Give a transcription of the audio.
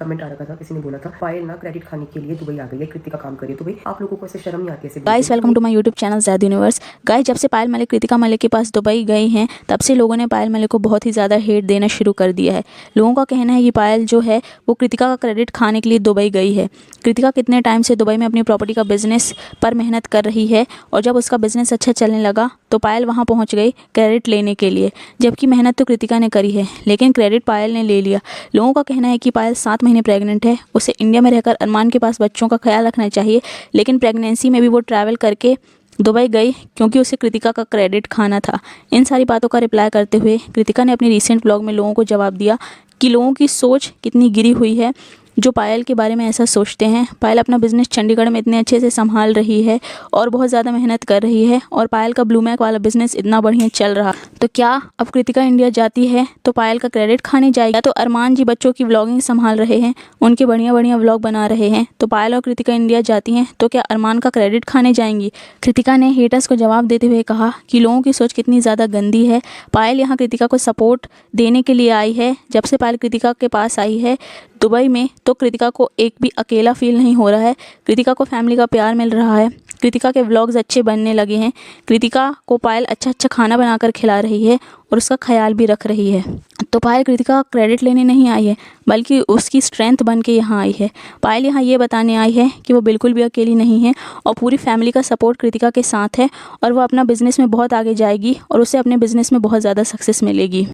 Comment आ रखा था, किसी ने बोला था पायल ना क्रेडिट खाने के लिए दुबई आ गई है, कृतिका काम करिए। तो भाई आप लोगों को ऐसे शर्म नहीं आती है? Guys welcome to my YouTube channel Zaid universe. Guys जब से पायल मलिक कृतिका मलिक के पास दुबई गई हैं तब से लोगों ने पायल मलिक को बहुत ही ज़्यादा हेट देना शुरू कर दिया है। लोगों का कहना है कि पायल जो है वो कृतिका का क्रेडिट खाने के लिए दुबई गई है। कृतिका कितने टाइम से दुबई में अपनी प्रॉपर्टी का बिजनेस पर मेहनत कर रही है और जब उसका बिजनेस अच्छा चलने लगा तो पायल वहाँ पहुँच गई क्रेडिट लेने के लिए, जबकि मेहनत तो कृतिका ने करी है लेकिन क्रेडिट पायल ने ले लिया। लोगों का कहना है कि पायल 7 महीने प्रेग्नेंट है, उसे इंडिया में रहकर अरमान के पास बच्चों का ख्याल रखना चाहिए, लेकिन प्रेगनेंसी में भी वो ट्रैवल करके दुबई गई क्योंकि उसे कृतिका का क्रेडिट खाना था। इन सारी बातों का रिप्लाई करते हुए कृतिका ने अपनी रीसेंट ब्लॉग में लोगों को जवाब दिया कि लोगों की सोच कितनी गिरी हुई है जो पायल के बारे में ऐसा सोचते हैं। पायल अपना बिजनेस चंडीगढ़ में इतने अच्छे से संभाल रही है और बहुत ज़्यादा मेहनत कर रही है और पायल का ब्लू मैक वाला बिजनेस इतना बढ़िया चल रहा, तो क्या अब कृतिका इंडिया जाती है तो पायल का क्रेडिट खाने जाएगी? या तो अरमान जी बच्चों की व्लॉगिंग संभाल रहे हैं, उनके बढ़िया बढ़िया व्लॉग बना रहे हैं, तो पायल और कृतिका इंडिया जाती हैं तो क्या अरमान का क्रेडिट खाने जाएंगी? कृतिका ने हेटर्स को जवाब देते हुए कहा कि लोगों की सोच कितनी ज़्यादा गंदी है। पायल यहाँ कृतिका को सपोर्ट देने के लिए आई है। जब से पायल कृतिका के पास आई है दुबई में तो कृतिका को एक भी अकेला फील नहीं हो रहा है। कृतिका को फैमिली का प्यार मिल रहा है, कृतिका के व्लॉग्स अच्छे बनने लगे हैं, कृतिका को पायल अच्छा अच्छा खाना बनाकर खिला रही है और उसका ख्याल भी रख रही है। तो पायल कृतिका क्रेडिट लेने नहीं आई है बल्कि उसकी स्ट्रेंथ बन के यहाँ आई है। पायल यहाँ ये बताने आई है कि वो बिल्कुल भी अकेली नहीं है और पूरी फैमिली का सपोर्ट कृतिका के साथ है और वो अपना बिजनेस में बहुत आगे जाएगी और उसे अपने बिजनेस में बहुत ज़्यादा सक्सेस मिलेगी।